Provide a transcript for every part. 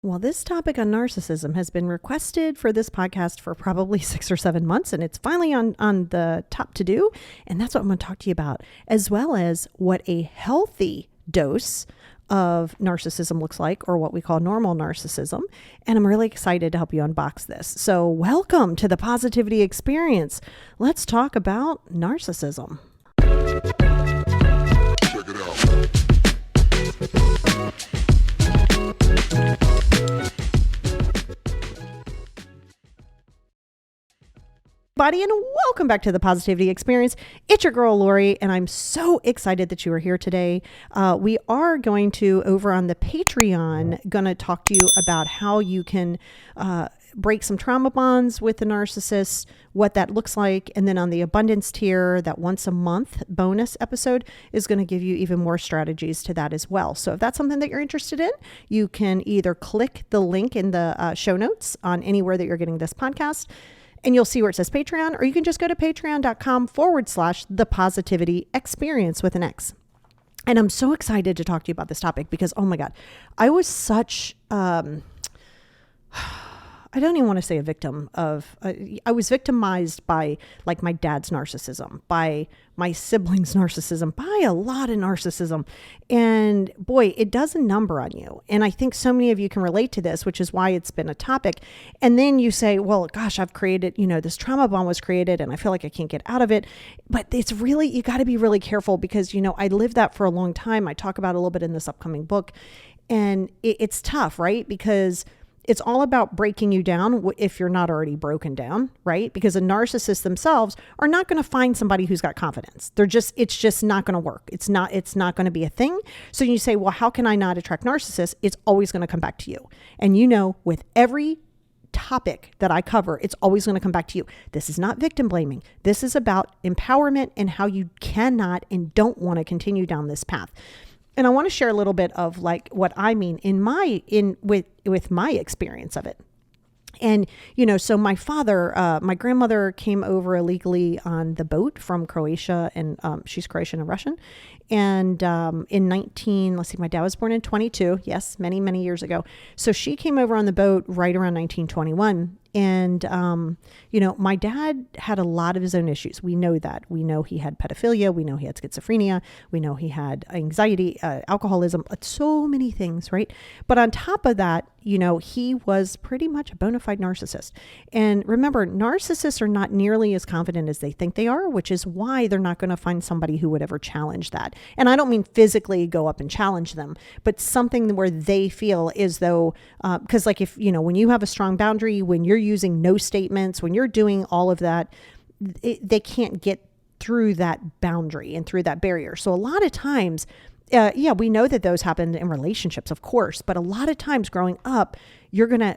Well, this topic on narcissism has been requested for this podcast for probably 6 or 7 months, and it's finally on the top to do. And that's what I'm going to talk to you about, as well as what a healthy dose of narcissism looks like, or what we call normal narcissism. And I'm really excited to help you unbox this. So welcome to the Positivity Experience. Let's talk about narcissism. Check it out. Buddy, and welcome back to the Positivity Experience. It's your girl Lori, and I'm so excited that you are here today. We are going to, over on the Patreon, going to talk to you about how you can break some trauma bonds with the narcissist, what that looks like, and then on the abundance tier, that once a month bonus episode is going to give you even more strategies to that as well. So if that's something that you're interested in, you can either click the link in the show notes on anywhere that you're getting this podcast, and you'll see where it says Patreon, or you can just go to patreon.com/the positivity experience with an X. And I'm so excited to talk to you about this topic because, oh my God, I was such, I don't even want to say a victim of, I was victimized by like my dad's narcissism, by my siblings' narcissism, by a lot of narcissism. And boy, it does a number on you. And I think so many of you can relate to this, which is why it's been a topic. And then you say, well, gosh, I've created, this trauma bond was created and I feel like I can't get out of it. But it's really, you got to be really careful because, I lived that for a long time. I talk about it a little bit in this upcoming book. And it's tough, right? Because it's all about breaking you down if you're not already broken down, right? Because a narcissist themselves are not going to find somebody who's got confidence. It's just not going to work. It's not going to be a thing. So you say, well, how can I not attract narcissists? It's always going to come back to you. And with every topic that I cover, it's always going to come back to you. This is not victim blaming. This is about empowerment and how you cannot and don't want to continue down this path. And I want to share a little bit of like what I mean with my experience of it. And, so my father, my grandmother came over illegally on the boat from Croatia, and she's Croatian and Russian. And my dad was born in 22. Yes, many, many years ago. So she came over on the boat right around 1921. And, my dad had a lot of his own issues. We know that. We know he had pedophilia. We know he had schizophrenia. We know he had anxiety, alcoholism, so many things, right? But on top of that, he was pretty much a bona fide narcissist. And remember, narcissists are not nearly as confident as they think they are, which is why they're not going to find somebody who would ever challenge that. And I don't mean physically go up and challenge them, but something where they feel as though, because like if, when you have a strong boundary, when you're using no statements, when you're doing all of that, they can't get through that boundary and through that barrier. So a lot of times, we know that those happen in relationships, of course, but a lot of times growing up, you're going to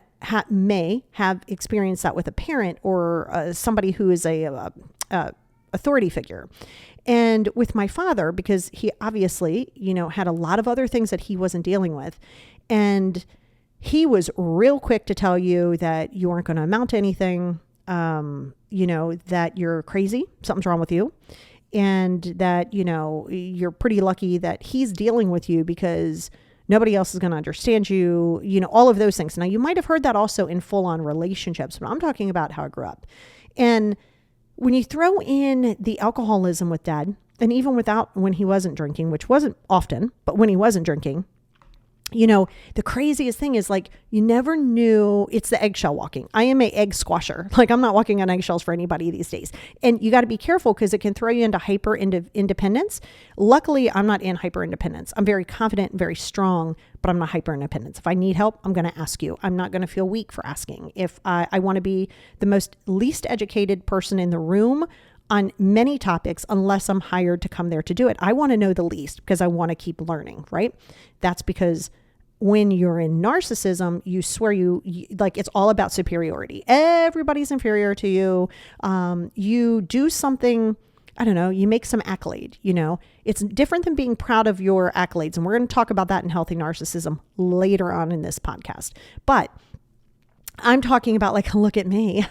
may have experienced that with a parent or somebody who is a authority figure. And with my father, because he obviously, had a lot of other things that he wasn't dealing with. And he was real quick to tell you that you aren't going to amount to anything, that you're crazy, something's wrong with you. And that, you're pretty lucky that he's dealing with you because nobody else is going to understand you, all of those things. Now, you might have heard that also in full-on relationships, but I'm talking about how I grew up. And when you throw in the alcoholism with dad, and even when he wasn't drinking, which wasn't often, but when he wasn't drinking, the craziest thing is like, you never knew. It's the eggshell walking. I am a egg squasher. Like I'm not walking on eggshells for anybody these days. And you got to be careful because it can throw you into hyper independence. Luckily, I'm not in hyper independence. I'm very confident and very strong, but I'm not hyper independence. If I need help, I'm going to ask you. I'm not going to feel weak for asking. If I want to be the least educated person in the room on many topics, unless I'm hired to come there to do it. I want to know the least because I want to keep learning, right? That's because when you're in narcissism, you swear you like it's all about superiority. Everybody's inferior to you. You do something, I don't know, you make some accolade, It's different than being proud of your accolades. And we're going to talk about that in healthy narcissism later on in this podcast. But I'm talking about like, look at me.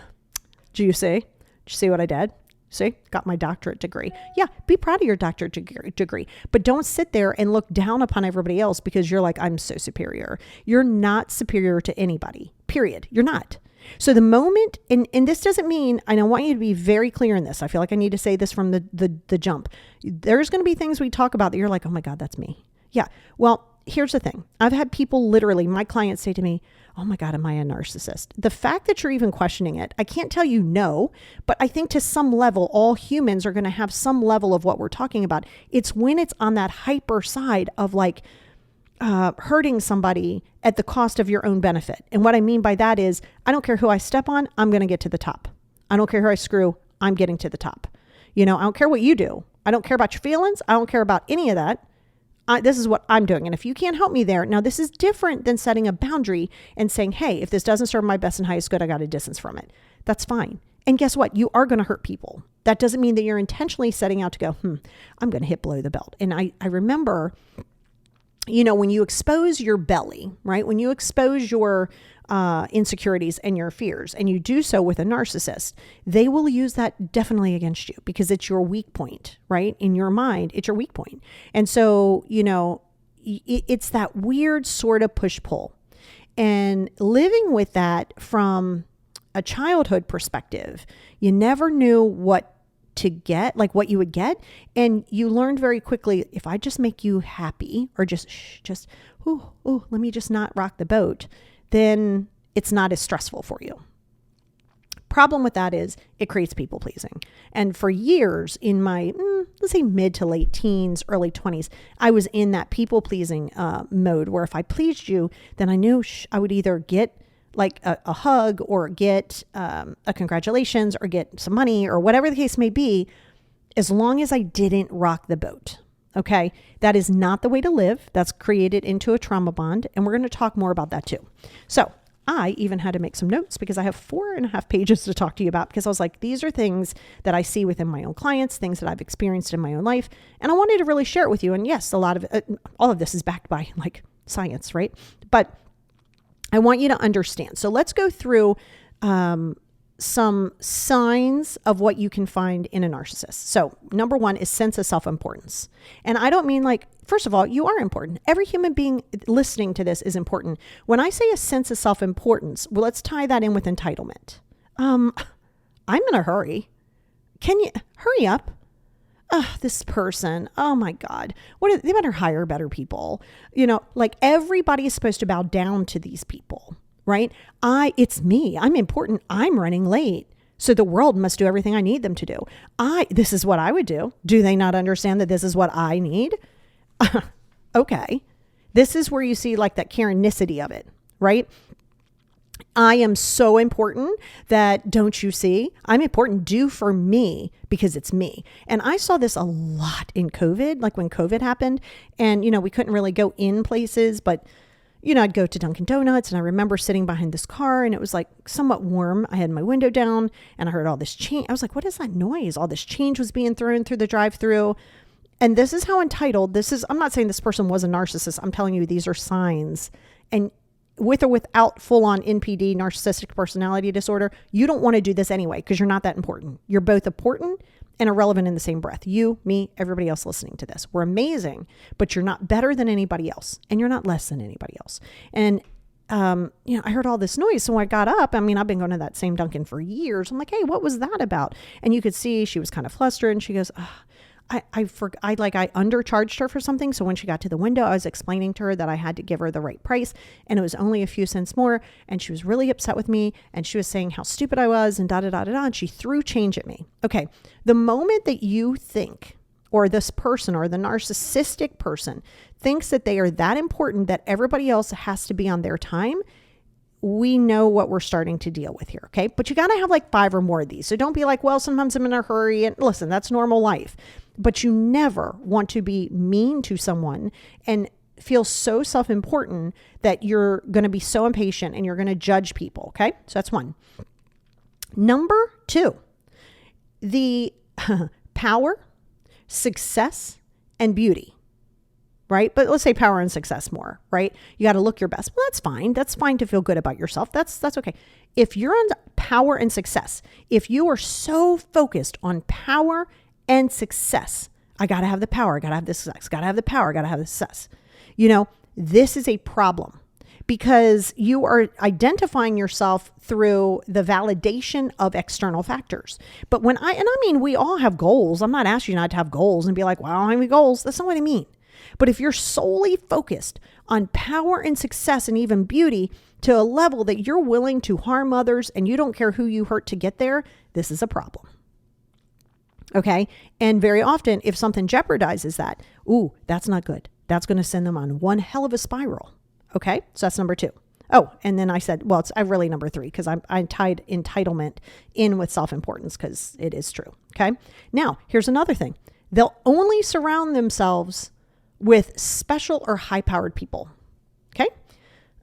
Do you see? Did you see what I did? See, got my doctorate degree. Yeah, be proud of your doctorate degree, but don't sit there and look down upon everybody else because you're like, I'm so superior. You're not superior to anybody, period. You're not. So the moment, and this doesn't mean, and I want you to be very clear in this. I feel like I need to say this from the jump. There's going to be things we talk about that you're like, oh my God, that's me. Yeah. Well, here's the thing. I've had people literally, my clients say to me, oh my God, am I a narcissist? The fact that you're even questioning it, I can't tell you no, but I think to some level, all humans are going to have some level of what we're talking about. It's when it's on that hyper side of like, hurting somebody at the cost of your own benefit. And what I mean by that is, I don't care who I step on, I'm going to get to the top. I don't care who I screw, I'm getting to the top. I don't care what you do. I don't care about your feelings. I don't care about any of that. This is what I'm doing. And if you can't help me there, now this is different than setting a boundary and saying, hey, if this doesn't serve my best and highest good, I got to distance from it. That's fine. And guess what? You are going to hurt people. That doesn't mean that you're intentionally setting out to go, I'm going to hit below the belt. And I remember, when you expose your belly, right? When you expose your insecurities and your fears, and you do so with a narcissist, they will use that definitely against you because it's your weak point, right? In your mind, it's your weak point. And so, it's that weird sort of push-pull. And living with that from a childhood perspective, you never knew what to get, like what you would get. And you learned very quickly, if I just make you happy or let me just not rock the boat, then it's not as stressful for you. Problem with that is it creates people pleasing. And for years in my, let's say mid to late teens, early 20s, I was in that people pleasing mode where if I pleased you, then I knew I would either get like a hug or get a congratulations or get some money or whatever the case may be, as long as I didn't rock the boat. Okay. That is not the way to live. That's created into a trauma bond. And we're going to talk more about that too. So I even had to make some notes because I have 4.5 pages to talk to you about, because I was like, these are things that I see within my own clients, things that I've experienced in my own life. And I wanted to really share it with you. And yes, a lot of all of this is backed by like science, right? But I want you to understand. So let's go through some signs of what you can find in a narcissist. So number one is sense of self-importance. And I don't mean like, first of all, you are important. Every human being listening to this is important. When I say a sense of self-importance, well, let's tie that in with entitlement. I'm in a hurry. Can you hurry up? This person, oh my God, they better hire better people. Like everybody is supposed to bow down to these people, right? It's me, I'm important. I'm running late. So the world must do everything I need them to do. This is what I would do. Do they not understand that this is what I need? Okay. This is where you see like that Karenicity of it, right? I am so important that, don't you see, I'm important, do for me because it's me. And I saw this a lot in COVID, like when COVID happened and, we couldn't really go in places, but, I'd go to Dunkin' Donuts and I remember sitting behind this car and it was like somewhat warm. I had my window down and I heard all this change. I was like, what is that noise? All this change was being thrown through the drive-through. And this is how entitled this is. I'm not saying this person was a narcissist. I'm telling you, these are signs. And with or without full-on NPD, narcissistic personality disorder, you don't want to do this anyway because you're not that important. You're both important and irrelevant in the same breath. You, me, everybody else listening to this. We're amazing, but you're not better than anybody else and you're not less than anybody else. And, I heard all this noise. So when I got up, I've been going to that same Dunkin' for years. I'm like, hey, what was that about? And you could see she was kind of flustered and she goes, I undercharged her for something. So when she got to the window, I was explaining to her that I had to give her the right price and it was only a few cents more. And she was really upset with me. And she was saying how stupid I was and and she threw change at me. Okay. The moment that you think, or this person or the narcissistic person thinks that they are that important that everybody else has to be on their time, we know what we're starting to deal with here. Okay. But you got to have like 5 or more of these. So don't be like, well, sometimes I'm in a hurry, and listen, that's normal life. But you never want to be mean to someone and feel so self-important that you're going to be so impatient and you're going to judge people. Okay. So that's one. Number 2, the power, success, and beauty, right? But let's say power and success more, right? You got to look your best. Well, that's fine. That's fine to feel good about yourself. That's okay. If you're on power and success, if you are so focused on power and success, I got to have the power, I got to have the success, got to have the power, I got to have the success. This is a problem because you are identifying yourself through the validation of external factors. But we all have goals. I'm not asking you not to have goals and be like, well, I don't have any goals. That's not what I mean. But if you're solely focused on power and success and even beauty to a level that you're willing to harm others and you don't care who you hurt to get there, this is a problem. Okay. And very often if something jeopardizes that, that's not good. That's going to send them on one hell of a spiral. Okay. So that's number 2. Oh, and then I said, well, it's really number 3 because I tied entitlement in with self-importance because it is true. Okay. Now here's another thing. They'll only surround themselves with special or high-powered people. Okay.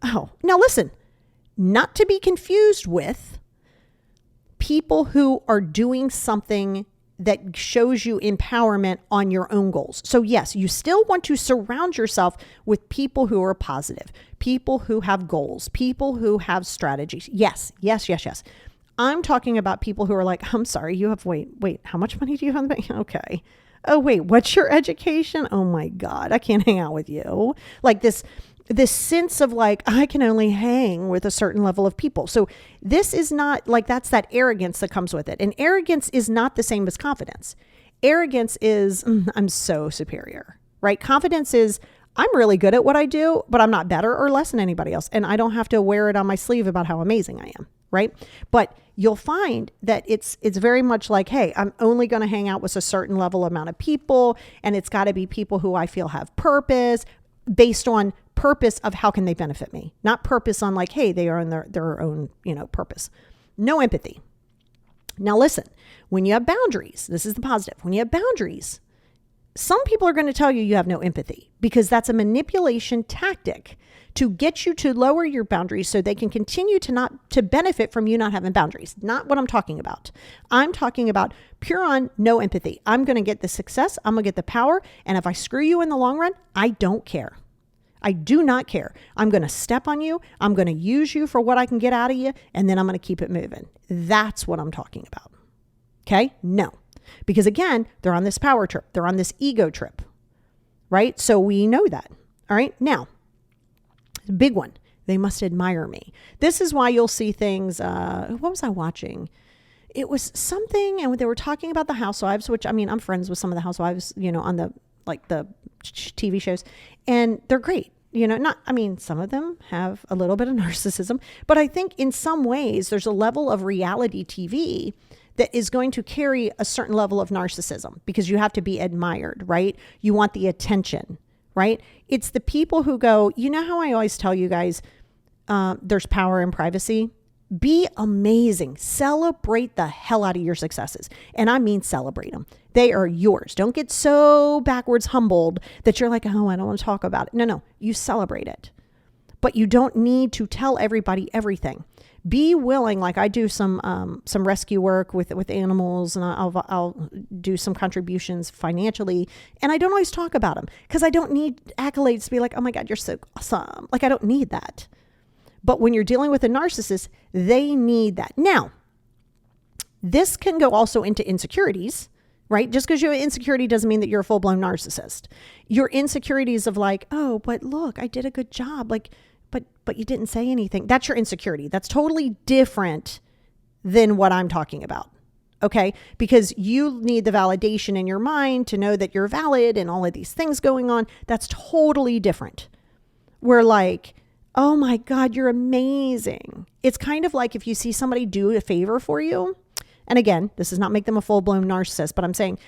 Oh, now listen, not to be confused with people who are doing something that shows you empowerment on your own goals. So yes, you still want to surround yourself with people who are positive, people who have goals, people who have strategies. Yes. I'm talking about people who are like, I'm sorry, you have, wait, how much money do you have in the bank? Okay. Oh, wait, what's your education? Oh my God, I can't hang out with you. Like this sense of like, I can only hang with a certain level of people. So this is not like, that's that arrogance that comes with it. And arrogance is not the same as confidence. Arrogance is, I'm so superior, right? Confidence is, I'm really good at what I do, but I'm not better or less than anybody else. And I don't have to wear it on my sleeve about how amazing I am, right? But you'll find that it's very much like, hey, I'm only going to hang out with a certain level amount of people. And it's got to be people who I feel have purpose, based on purpose of how can they benefit me, not purpose on like, hey, they are in their own, purpose. No empathy. Now listen, when you have boundaries, this is the positive. When you have boundaries, some people are going to tell you have no empathy because that's a manipulation tactic to get you to lower your boundaries so they can continue to benefit from you not having boundaries. Not what I'm talking about. I'm talking about pure on no empathy. I'm going to get the success. I'm going to get the power. And if I screw you in the long run, I don't care. I do not care. I'm going to step on you. I'm going to use you for what I can get out of you. And then I'm going to keep it moving. That's what I'm talking about. Okay? No. Because again, they're on this power trip. They're on this ego trip, right? So we know that. All right. Now, big one. They must admire me. This is why you'll see things. What was I watching? It was something, and they were talking about the housewives, which I'm friends with some of the housewives, on the TV shows, and they're great. Some of them have a little bit of narcissism, but I think in some ways there's a level of reality TV that is going to carry a certain level of narcissism because you have to be admired, right? You want the attention, right? It's the people who go, how I always tell you guys, there's power in privacy. Be amazing. Celebrate the hell out of your successes. And I mean, celebrate them. They are yours. Don't get so backwards humbled that you're like, oh, I don't want to talk about it. No, you celebrate it. But you don't need to tell everybody everything. Be willing, like I do some rescue work with animals, and I'll do some contributions financially, and I don't always talk about them because I don't need accolades to be like, oh my God, you're so awesome. Like I don't need that. But when you're dealing with a narcissist, they need that. Now, this can go also into insecurities, right? Just because you have insecurity doesn't mean that you're a full-blown narcissist. Your insecurities of like, oh, but look, I did a good job. Like, but you didn't say anything. That's your insecurity. That's totally different than what I'm talking about. Okay. Because you need the validation in your mind to know that you're valid and all of these things going on. That's totally different. We're like, oh my God, you're amazing. It's kind of like if you see somebody do a favor for you. And again, this does not make them a full-blown narcissist, but I'm saying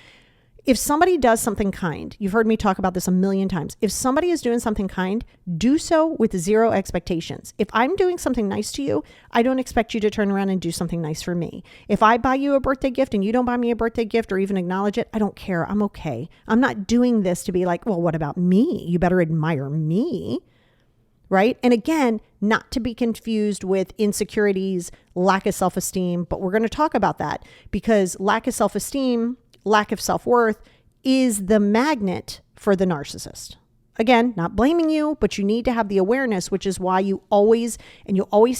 if somebody does something kind, you've heard me talk about this a million times. If somebody is doing something kind, do so with zero expectations. If I'm doing something nice to you, I don't expect you to turn around and do something nice for me. If I buy you a birthday gift and you don't buy me a birthday gift or even acknowledge it, I don't care. I'm okay. I'm not doing this to be like, well, what about me? You better admire me. Right? And again, not to be confused with insecurities, lack of self-esteem, but we're going to talk about that because lack of self-esteem, lack of self-worth is the magnet for the narcissist. Again, not blaming you, but you need to have the awareness, which is why you'll always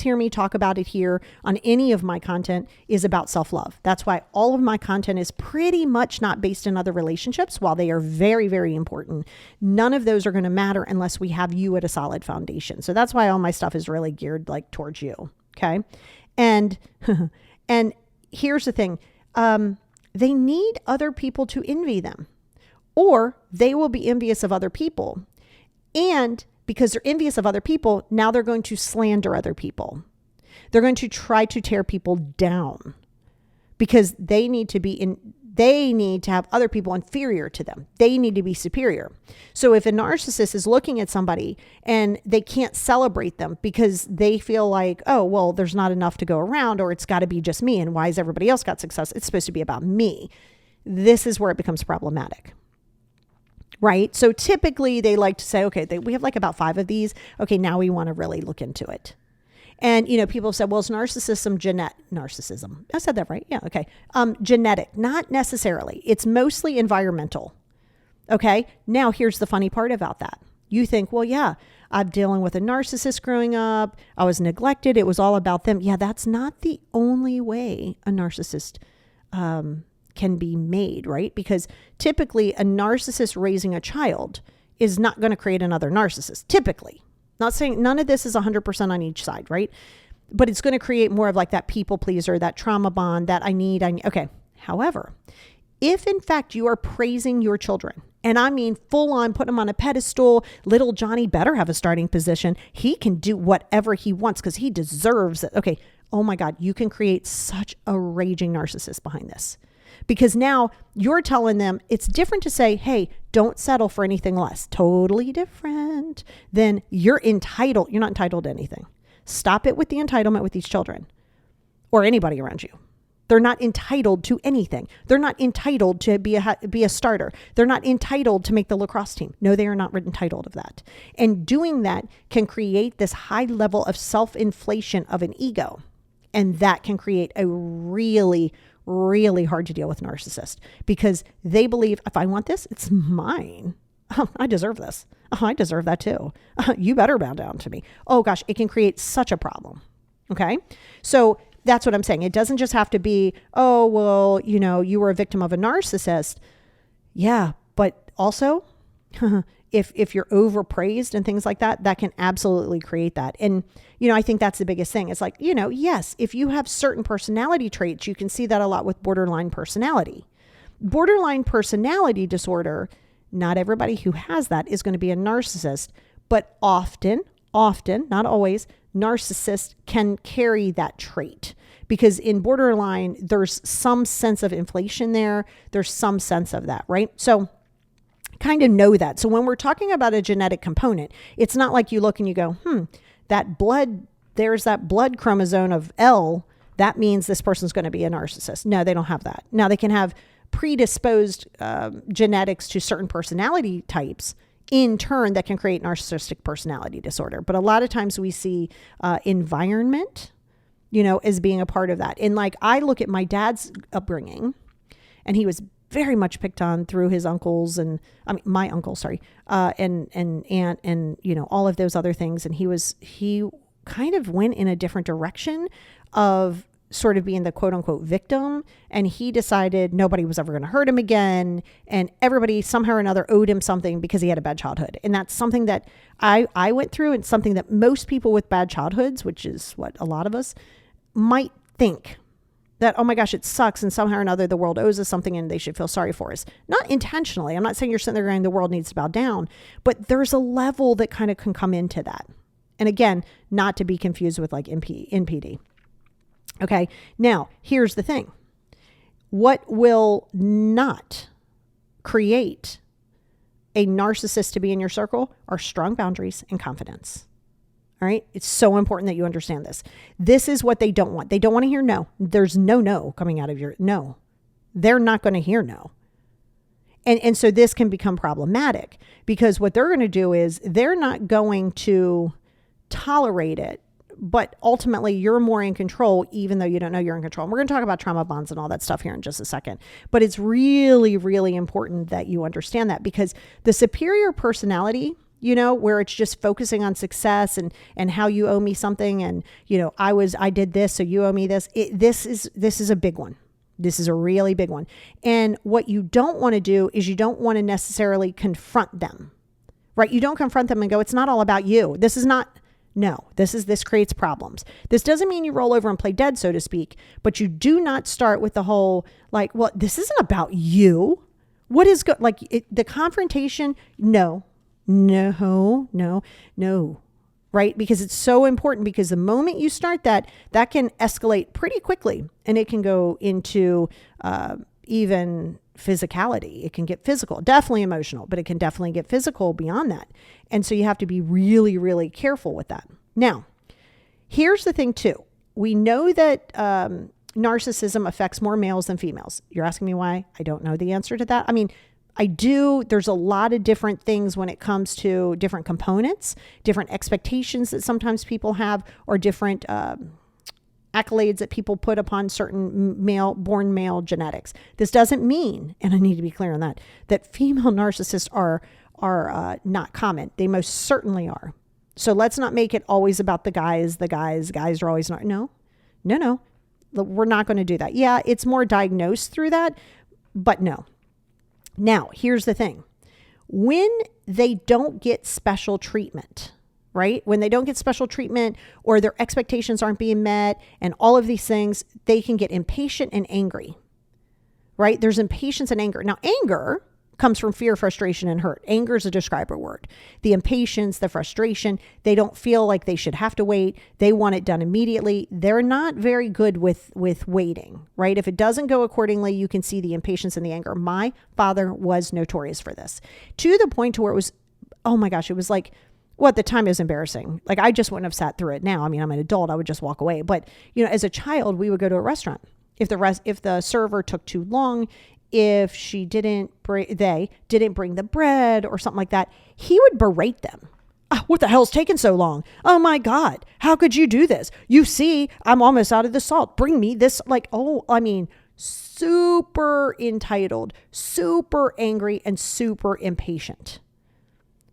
hear me talk about it here on any of my content, is about self-love. That's why all of my content is pretty much not based in other relationships. While they are very, very important, none of those are going to matter unless we have you at a solid foundation. So that's why all my stuff is really geared like towards you. Okay. And, and here's the thing. They need other people to envy them, or they will be envious of other people. And because they're envious of other people, now they're going to slander other people. They're going to try to tear people down because they need to have other people inferior to them. They need to be superior. So if a narcissist is looking at somebody and they can't celebrate them because they feel like, oh, well, there's not enough to go around, or it's got to be just me. And why has everybody else got success? It's supposed to be about me. This is where it becomes problematic. Right? So typically they like to say, okay, we have like about 5 of these. Okay, now we want to really look into it. And, people have said, well, is narcissism narcissism? I said that right. Yeah. Okay. Genetic, not necessarily. It's mostly environmental. Okay. Now here's the funny part about that. You think, well, yeah, I'm dealing with a narcissist growing up. I was neglected. It was all about them. Yeah. That's not the only way a narcissist, can be made, right? Because typically a narcissist raising a child is not going to create another narcissist. Typically. Not saying none of this is 100% on each side, right? But it's going to create more of like that people pleaser, that trauma bond that I need. Okay. However, if in fact you are praising your children, and I mean full on put them on a pedestal, little Johnny better have a starting position. He can do whatever he wants because he deserves it. Okay. Oh my God, you can create such a raging narcissist behind this. Because now you're telling them it's different to say, hey, don't settle for anything less. Totally different than you're entitled. You're not entitled to anything. Stop it with the entitlement with these children or anybody around you. They're not entitled to anything. They're not entitled to be a starter. They're not entitled to make the lacrosse team. No, they are not entitled of that. And doing that can create this high level of self-inflation of an ego. And that can create a really hard to deal with narcissist because they believe if I want this, it's mine. Oh, I deserve this. Oh, I deserve that too. You better bow down to me. Oh gosh, it can create such a problem. Okay. So that's what I'm saying. It doesn't just have to be, oh, well, you were a victim of a narcissist. Yeah. But also if you're overpraised and things like that, that can absolutely create that. And, I think that's the biggest thing. It's like, yes, if you have certain personality traits, you can see that a lot with borderline personality. Borderline personality disorder, not everybody who has that is going to be a narcissist, but often, not always, narcissists can carry that trait. Because in borderline, there's some sense of inflation there. There's some sense of that, right? So kind of know that. So when we're talking about a genetic component, it's not like you look and you go, there's that blood chromosome of L. That means this person's going to be a narcissist. No, they don't have that. Now they can have predisposed genetics to certain personality types in turn that can create narcissistic personality disorder. But a lot of times we see environment, as being a part of that. And like, I look at my dad's upbringing and he was very much picked on through his uncles my uncle, and aunt and, all of those other things. And he kind of went in a different direction of sort of being the quote unquote victim. And he decided nobody was ever going to hurt him again. And everybody somehow or another owed him something because he had a bad childhood. And that's something that I went through and something that most people with bad childhoods, which is what a lot of us might think, that, oh my gosh, it sucks. And somehow or another, the world owes us something and they should feel sorry for us. Not intentionally. I'm not saying you're sitting there going, the world needs to bow down, but there's a level that kind of can come into that. And again, not to be confused with like NPD. Okay. Now here's the thing. What will not create a narcissist to be in your circle are strong boundaries and confidence. All right. It's so important that you understand this. This is what they don't want. They don't want to hear no. There's no coming out of your no. They're not going to hear no. And so this can become problematic because what they're going to do is they're not going to tolerate it, but ultimately you're more in control, even though you don't know you're in control. And we're going to talk about trauma bonds and all that stuff here in just a second. But it's really, really important that you understand that because the superior personality where it's just focusing on success and how you owe me something. And, I did this, so you owe me this. This is a big one. This is a really big one. And what you don't want to do is you don't want to necessarily confront them, right? You don't confront them and go, it's not all about you. This creates problems. This doesn't mean you roll over and play dead, so to speak, but you do not start with the whole, like, well, this isn't about you. What is the confrontation? No, right? Because it's so important, because the moment you start that can escalate pretty quickly, and it can go into even physicality. It can get physical, definitely emotional, but it can definitely get physical beyond that. And so you have to be really, really careful with that. Now, here's the thing too. We know that narcissism affects more males than females. You're asking me why? I don't know the answer to that. I mean, I do. There's a lot of different things when it comes to different components, different expectations that sometimes people have, or different accolades that people put upon certain born male genetics. This doesn't mean, and I need to be clear on that female narcissists are not common. They most certainly are. So let's not make it always about the guys. Guys are always not. No. We're not going to do that. Yeah, it's more diagnosed through that, but no. Now, here's the thing. When they don't get special treatment, right? When they don't get special treatment, or their expectations aren't being met, and all of these things, they can get impatient and angry, right? There's impatience and anger. Now, anger comes from fear, frustration, and hurt. Anger is a describer word. The impatience, the frustration, they don't feel like they should have to wait. They want it done immediately. They're not very good with waiting, right? If it doesn't go accordingly, you can see the impatience and the anger. My father was notorious for this, to the point to where it was, oh my gosh, it was like, well, at the time it was embarrassing. Like, I just wouldn't have sat through it now. I mean, I'm an adult. I would just walk away. But, as a child, we would go to a restaurant. If the server took too long, if they didn't bring the bread or something like that, he would berate them. Oh, what the hell's taking so long? Oh my God, how could you do this? You see, I'm almost out of the salt. Bring me this. Super entitled, super angry, and super impatient.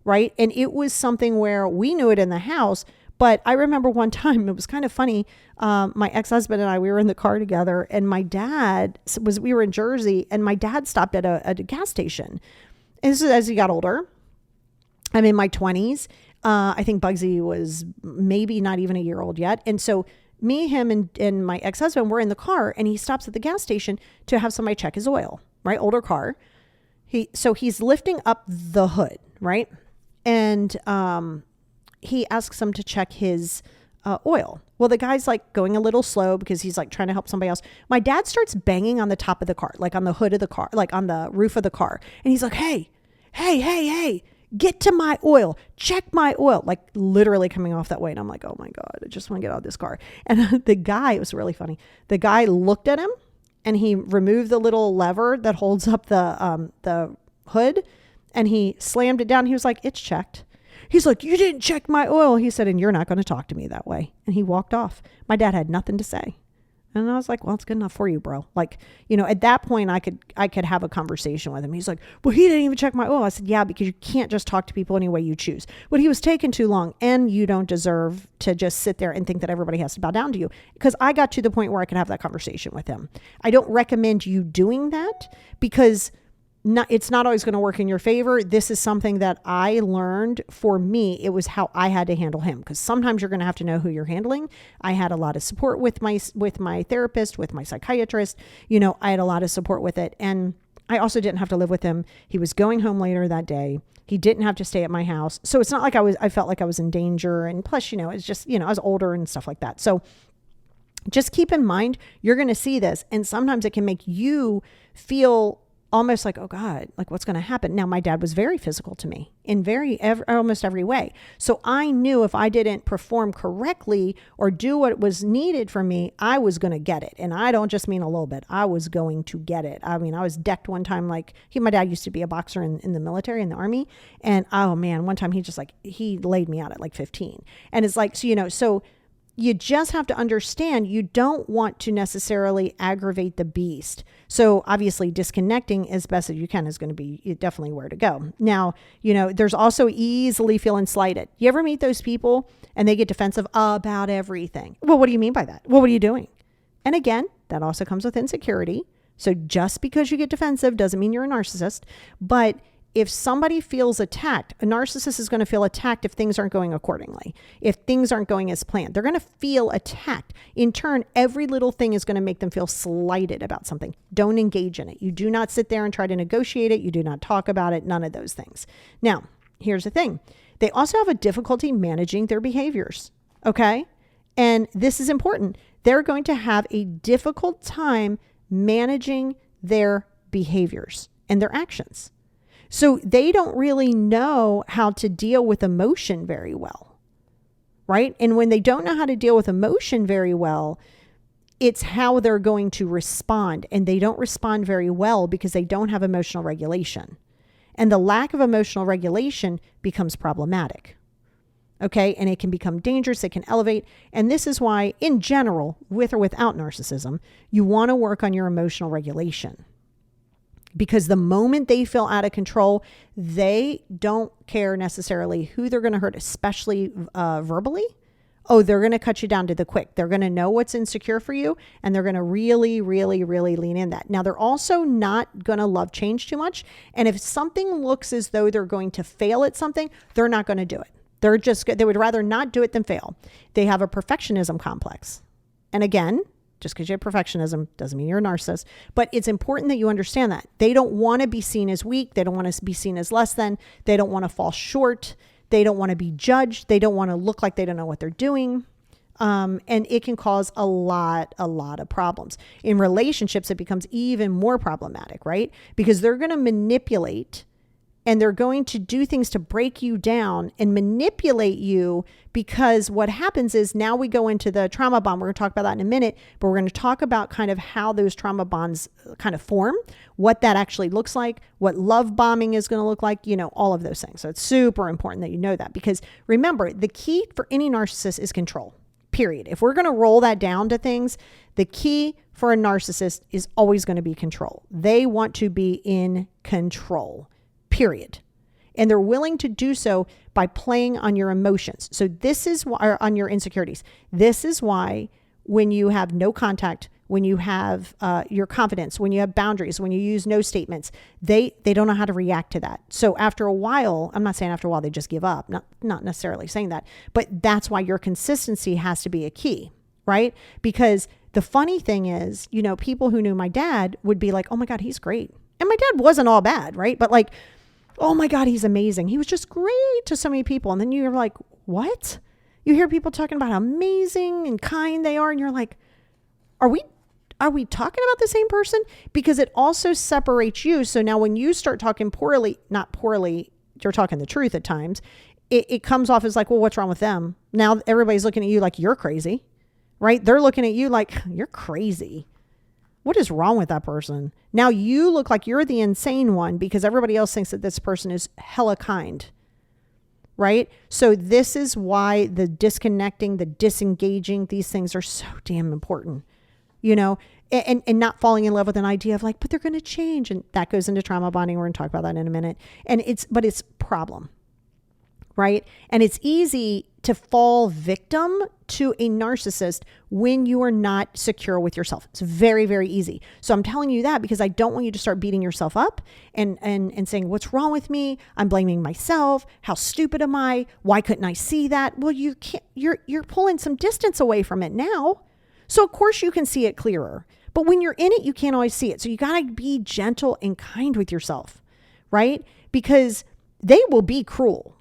Right? And it was something where we knew it in the house. But I remember one time, it was kind of funny. My ex-husband and I, we were in the car together, and we were in Jersey, and my dad stopped at a gas station. And this is as he got older. I'm in my 20s. I think Bugsy was maybe not even a year old yet. And so me, him, and my ex-husband were in the car, and he stops at the gas station to have somebody check his oil, right? Older car. So he's lifting up the hood, right? And he asks him to check his oil. Well, the guy's like going a little slow because he's like trying to help somebody else. My dad starts banging on the top of the car, like on the hood of the car, like on the roof of the car. And he's like, hey, get to my oil, check my oil, like literally coming off that way. And I'm like, oh my God, I just want to get out of this car. And the guy, it was really funny. The guy looked at him, and he removed the little lever that holds up the hood, and he slammed it down. He was like, it's checked. He's like, you didn't check my oil. He said, and you're not going to talk to me that way. And he walked off. My dad had nothing to say. And I was like, well, it's good enough for you, bro. Like, at that point I could have a conversation with him. He's like, well, he didn't even check my oil. I said, yeah, because you can't just talk to people any way you choose. But he was taking too long, and you don't deserve to just sit there and think that everybody has to bow down to you, because I got to the point where I could have that conversation with him. I don't recommend you doing that, because it's not always going to work in your favor. This is something that I learned. For me, it was how I had to handle him, because sometimes you're going to have to know who you're handling. I had a lot of support with my therapist, with my psychiatrist. I had a lot of support with it. And I also didn't have to live with him. He was going home later that day. He didn't have to stay at my house. So it's not like I felt like I was in danger. And plus, it's just, I was older and stuff like that. So just keep in mind, you're going to see this. And sometimes it can make you feel almost like, oh God, like what's going to happen? Now, my dad was very physical to me in almost every way. So I knew if I didn't perform correctly or do what was needed from me, I was going to get it. And I don't just mean a little bit. I was going to get it. I mean, I was decked one time, like my dad used to be a boxer in the military, in the army. And oh man, one time he laid me out at like 15. And it's like, so you just have to understand you don't want to necessarily aggravate the beast. So obviously disconnecting as best as you can is going to be definitely where to go. Now, there's also easily feeling slighted. You ever meet those people and they get defensive about everything? Well, what do you mean by that? Well, what are you doing? And again, that also comes with insecurity. So just because you get defensive doesn't mean you're a narcissist. But if somebody feels attacked, a narcissist is going to feel attacked if things aren't going accordingly, if things aren't going as planned. They're going to feel attacked. In turn, every little thing is going to make them feel slighted about something. Don't engage in it. You do not sit there and try to negotiate it. You do not talk about it. None of those things. Now, here's the thing. They also have a difficulty managing their behaviors. Okay? And this is important. They're going to have a difficult time managing their behaviors and their actions. So they don't really know how to deal with emotion very well, right? And when they don't know how to deal with emotion very well, it's how they're going to respond. And they don't respond very well because they don't have emotional regulation. And the lack of emotional regulation becomes problematic. Okay, and it can become dangerous, it can elevate. And this is why, in general, with or without narcissism, you want to work on your emotional regulation. Because the moment they feel out of control, they don't care necessarily who they're going to hurt, especially verbally. Oh, they're going to cut you down to the quick. They're going to know what's insecure for you, and they're going to really, really, really lean in that. Now, they're also not going to love change too much. And if something looks as though they're going to fail at something, they're not going to do it. They would rather not do it than fail. They have a perfectionism complex. And again, just because you have perfectionism doesn't mean you're a narcissist, but it's important that you understand that. They don't want to be seen as weak. They don't want to be seen as less than. They don't want to fall short. They don't want to be judged. They don't want to look like they don't know what they're doing. And it can cause a lot of problems. In relationships, it becomes even more problematic, right? Because they're going to manipulate and they're going to do things to break you down and manipulate you, because what happens is now we go into the trauma bond. We're going to talk about that in a minute, but we're going to talk about kind of how those trauma bonds kind of form, what that actually looks like, what love bombing is going to look like, all of those things. So it's super important that you know that, because remember, the key for any narcissist is control, period. If we're going to roll that down to things, the key for a narcissist is always going to be control. They want to be in control. Period. And they're willing to do so by playing on your emotions. So this is why, or on your insecurities. This is why when you have no contact, when you have your confidence, when you have boundaries, when you use no statements, they don't know how to react to that. So after a while, I'm not saying after a while they just give up, not necessarily saying that, but that's why your consistency has to be a key, right? Because the funny thing is, people who knew my dad would be like, oh my God, he's great. And my dad wasn't all bad, right? But like, oh my God, he's amazing. He was just great to so many people. And then you're like, what? You hear people talking about how amazing and kind they are. And you're like, are we talking about the same person? Because it also separates you. So now when you start talking not poorly, you're talking the truth at times. It comes off as like, well, what's wrong with them? Now everybody's looking at you like you're crazy, right? They're looking at you like you're crazy. What is wrong with that person? Now you look like you're the insane one because everybody else thinks that this person is hella kind, right? So this is why the disconnecting, the disengaging, these things are so damn important, and not falling in love with an idea of like, but they're going to change. And that goes into trauma bonding. We're going to talk about that in a minute. And it's problem, right? And it's easy to fall victim to a narcissist when you are not secure with yourself. It's very, very easy. So I'm telling you that because I don't want you to start beating yourself up and saying, what's wrong with me? I'm blaming myself. How stupid am I? Why couldn't I see that? Well, you can't, you're pulling some distance away from it now. So of course you can see it clearer, but when you're in it, you can't always see it. So you got to be gentle and kind with yourself, right? Because they will be cruel.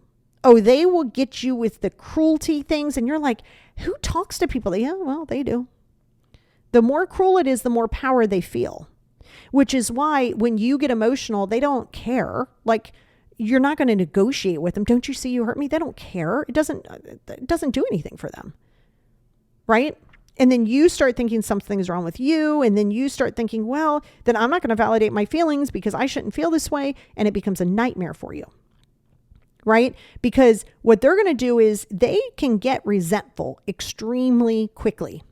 Oh, they will get you with the cruelty things. And you're like, who talks to people? Yeah, well, they do. The more cruel it is, the more power they feel, which is why when you get emotional, they don't care. Like, you're not going to negotiate with them. Don't you see you hurt me? They don't care. It doesn't do anything for them. Right? And then you start thinking something's wrong with you. And then you start thinking, well, then I'm not going to validate my feelings because I shouldn't feel this way. And it becomes a nightmare for you. right? Because what they're going to do is they can get resentful extremely quickly.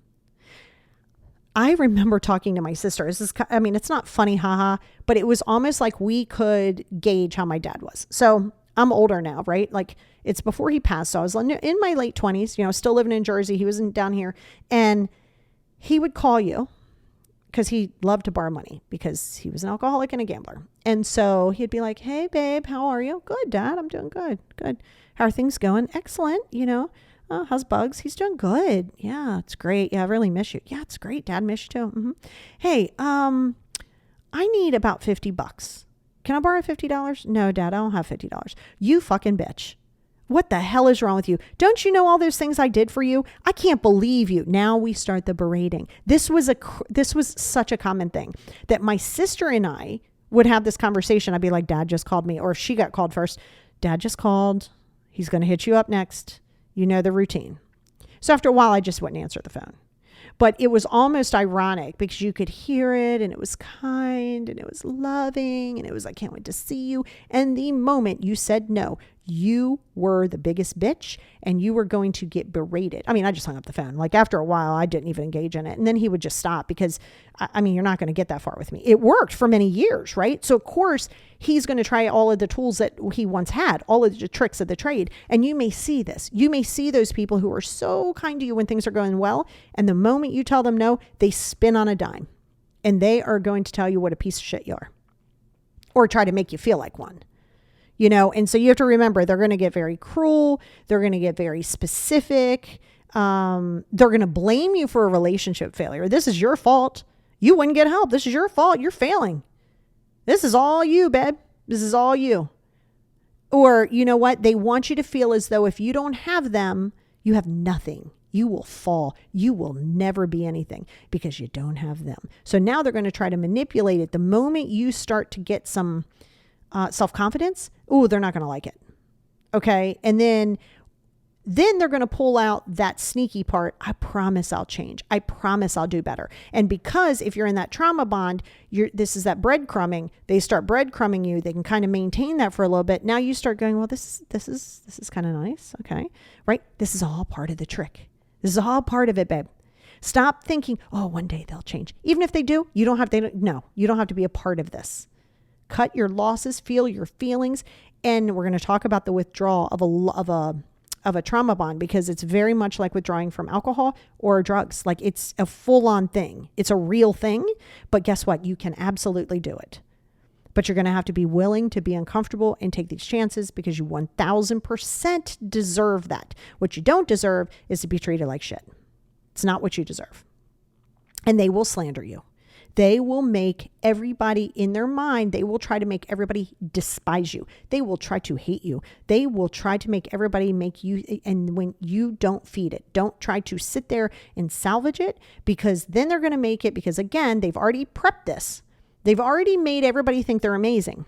I remember talking to my sister. It's not funny, haha, but it was almost like we could gauge how my dad was. So I'm older now, right? Like it's before he passed. So I was in my late 20s, still living in Jersey. He wasn't down here. And he would call you because he loved to borrow money because he was an alcoholic and a gambler. And so he'd be like, hey, babe, how are you? Good, Dad. I'm doing good. Good. How are things going? Excellent. How's Bugs? He's doing good. Yeah, it's great. Yeah, I really miss you. Yeah, it's great. Dad, miss you too. Mm-hmm. Hey, I need about $50. Can I borrow $50? No, Dad, I don't have $50. You fucking bitch. What the hell is wrong with you? Don't you know all those things I did for you? I can't believe you. Now we start the berating. This was such a common thing that my sister and I would have this conversation. I'd be like, Dad just called me. Or if she got called first, Dad just called. He's going to hit you up next. You know the routine. So after a while, I just wouldn't answer the phone. But it was almost ironic because you could hear it and it was kind and it was loving and it was, I can't wait to see you. And the moment you said no, you were the biggest bitch and you were going to get berated. I just hung up the phone. Like after a while, I didn't even engage in it. And then he would just stop because, you're not going to get that far with me. It worked for many years, right? So of course, he's going to try all of the tools that he once had, all of the tricks of the trade. And you may see this. You may see those people who are so kind to you when things are going well. And the moment you tell them no, they spin on a dime and they are going to tell you what a piece of shit you are or try to make you feel like one. And so you have to remember, they're going to get very cruel. They're going to get very specific. They're going to blame you for a relationship failure. This is your fault. You wouldn't get help. This is your fault. You're failing. This is all you, babe. This is all you. Or you know what? They want you to feel as though if you don't have them, you have nothing. You will fall. You will never be anything because you don't have them. So now they're going to try to manipulate it. The moment you start to get some self-confidence, they're not going to like it. Okay. And then they're going to pull out that sneaky part. I promise I'll change. I promise I'll do better. And because if you're in that trauma bond, this is that breadcrumbing. They start breadcrumbing you. They can kind of maintain that for a little bit. Now you start going, well, this is kind of nice. Okay. Right. This is all part of the trick. This is all part of it, babe. Stop thinking, one day they'll change. Even if they do, you don't have to be a part of this. Cut your losses, feel your feelings. And we're going to talk about the withdrawal of a trauma bond because it's very much like withdrawing from alcohol or drugs. Like it's a full-on thing. It's a real thing, but guess what? You can absolutely do it. But you're going to have to be willing to be uncomfortable and take these chances because you 1000% deserve that. What you don't deserve is to be treated like shit. It's not what you deserve. And they will slander you. They will make everybody in their mind, they will try to make everybody despise you. They will try to hate you. They will try to make everybody make you, and when you don't feed it, don't try to sit there and salvage it because then they're going to make it because again, they've already prepped this. They've already made everybody think they're amazing.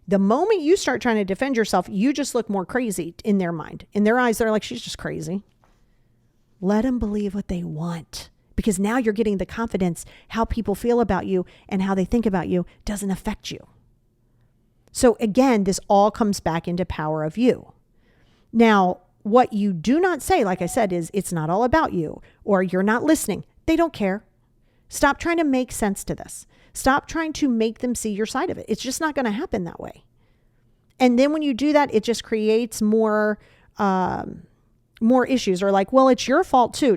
The moment you start trying to defend yourself, you just look more crazy in their mind. In their eyes, they're like, she's just crazy. Let them believe what they want. Because now you're getting the confidence, how people feel about you and how they think about you doesn't affect you. So again, this all comes back into power of you. Now, what you do not say, like I said, is it's not all about you or you're not listening. They don't care. Stop trying to make sense to this. Stop trying to make them see your side of it. It's just not going to happen that way. And then when you do that, it just creates more issues or like, well, it's your fault too.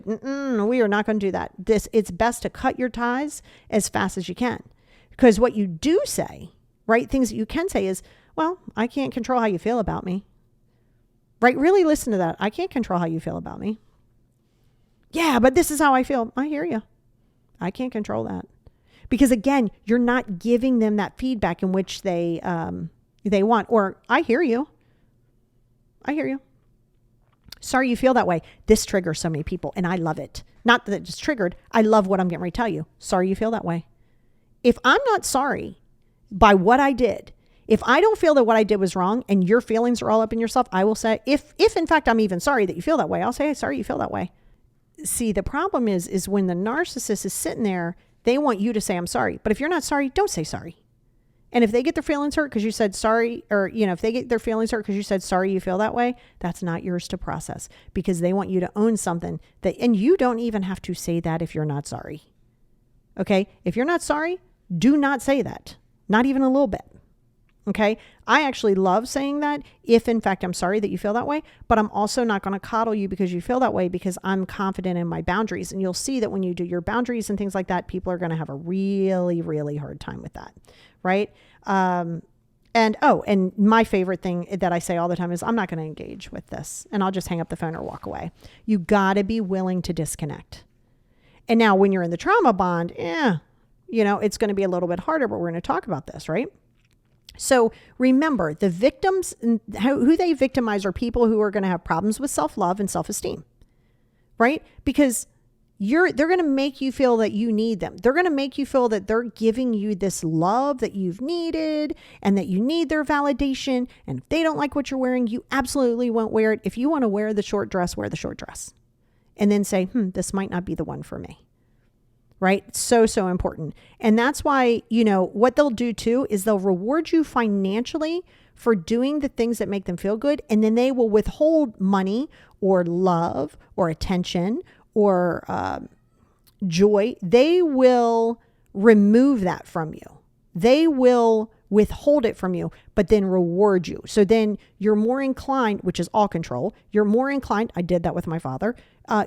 We are not going to do that. It's best to cut your ties as fast as you can. Because what you do say, right? Things that you can say is, well, I can't control how you feel about me. Right? Really listen to that. I can't control how you feel about me. Yeah, but this is how I feel. I hear you. I can't control that. Because again, you're not giving them that feedback in which they want. Or I hear you. I hear you. Sorry you feel that way. This triggers so many people and I love it. Not that it's triggered. I love what I'm getting ready to tell you. Sorry you feel that way. If I'm not sorry by what I did, if I don't feel that what I did was wrong and your feelings are all up in yourself, I will say, if in fact I'm even sorry that you feel that way, I'll say, hey, sorry you feel that way. See, the problem is when the narcissist is sitting there, they want you to say, I'm sorry. But if you're not sorry, don't say sorry. And if they get their feelings hurt because you said sorry, or, if they get their feelings hurt because you said sorry, you feel that way, that's not yours to process, because they want you to own something and you don't even have to say that if you're not sorry. Okay. If you're not sorry, do not say that. Not even a little bit. Okay. I actually love saying that if in fact I'm sorry that you feel that way, but I'm also not going to coddle you because you feel that way, because I'm confident in my boundaries. And you'll see that when you do your boundaries and things like that, people are going to have a really, really hard time with that. Right. And my favorite thing that I say all the time is I'm not going to engage with this, and I'll just hang up the phone or walk away. You got to be willing to disconnect. And now when you're in the trauma bond, it's going to be a little bit harder, but we're going to talk about this, right? So remember, the victims, who they victimize, are people who are going to have problems with self-love and self-esteem, right? Because they're going to make you feel that you need them. They're going to make you feel that they're giving you this love that you've needed and that you need their validation. And if they don't like what you're wearing, you absolutely won't wear it. If you want to wear the short dress, wear the short dress. And then say, this might not be the one for me. Right? So important. And that's why, what they'll do too is they'll reward you financially for doing the things that make them feel good. And then they will withhold money or love or attention or joy. They will remove that from you. They will withhold it from you, but then reward you. So then you're more inclined, which is all control. You're more inclined. I did that with my father.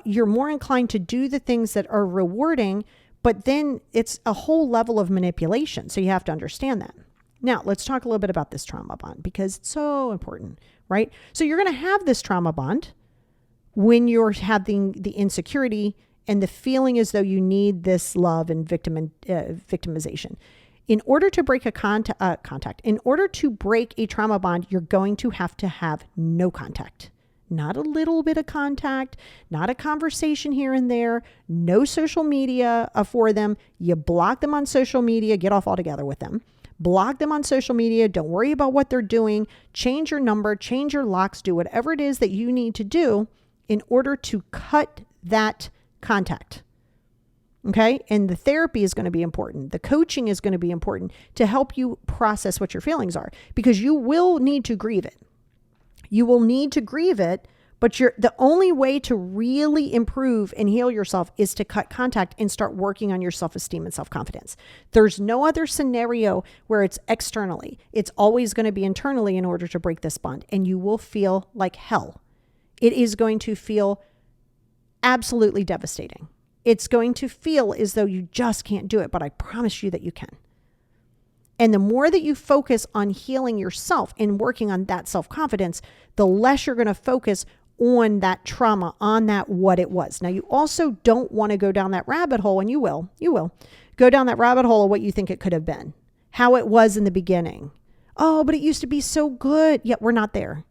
You're more inclined to do the things that are rewarding, but then it's a whole level of manipulation. So you have to understand that. Now let's talk a little bit about this trauma bond, because it's so important, right? So you're going to have this trauma bond when you're having the insecurity and the feeling as though you need this love and victimization. In order to break in order to break a trauma bond, you're going to have no contact. Not a little bit of contact, not a conversation here and there, no social media for them. You block them on social media, get off altogether with them. Block them on social media. Don't worry about what they're doing. Change your number, change your locks, do whatever it is that you need to do in order to cut that contact. Okay. And the therapy is going to be important. The coaching is going to be important to help you process what your feelings are, because you will need to grieve it. You will need to grieve it, but the only way to really improve and heal yourself is to cut contact and start working on your self-esteem and self-confidence. There's no other scenario where it's externally. It's always going to be internally in order to break this bond, and you will feel like hell. It is going to feel absolutely devastating. It's going to feel as though you just can't do it, but I promise you that you can. And the more that you focus on healing yourself and working on that self-confidence, the less you're going to focus on that trauma, on that what it was. Now, you also don't want to go down that rabbit hole, and you will go down that rabbit hole of what you think it could have been, how it was in the beginning. Oh, but it used to be so good. Yet we're not there.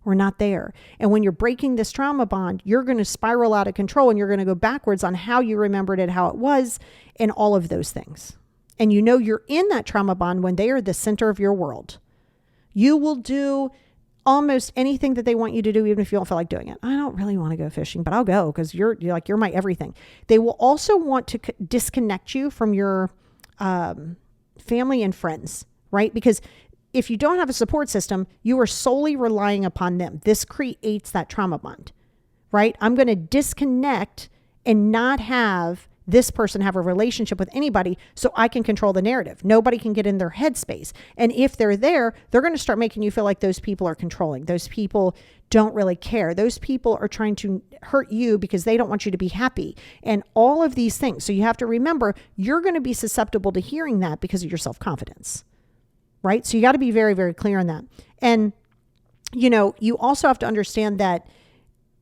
We're not there. And when you're breaking this trauma bond, you're going to spiral out of control, and you're going to go backwards on how you remembered it, how it was, and all of those things. And you're in that trauma bond when they are the center of your world. You will do almost anything that they want you to do, even if you don't feel like doing it. I don't really want to go fishing, but I'll go because you're my everything. They will also want to disconnect you from your family and friends, right? Because if you don't have a support system, you are solely relying upon them. This creates that trauma bond, right? I'm going to disconnect and not have this person have a relationship with anybody so I can control the narrative. Nobody can get in their headspace. And if they're there, they're going to start making you feel like those people are controlling. Those people don't really care. Those people are trying to hurt you because they don't want you to be happy and all of these things. So you have to remember, you're going to be susceptible to hearing that because of your self-confidence, right? So you got to be very, very clear on that. And, you also have to understand that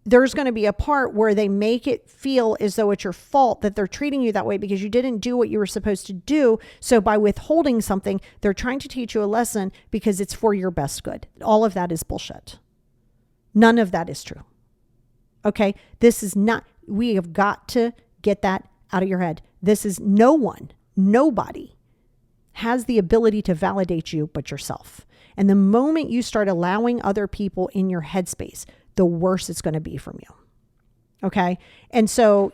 there's going to be a part where they make it feel as though it's your fault that they're treating you that way because you didn't do what you were supposed to do. So by withholding something, they're trying to teach you a lesson because it's for your best good. All of that is bullshit. None of that is true. Okay. This is not, we have got to get that out of your head. This is nobody has the ability to validate you but yourself. And the moment you start allowing other people in your headspace, the worse it's going to be from you. Okay. And so,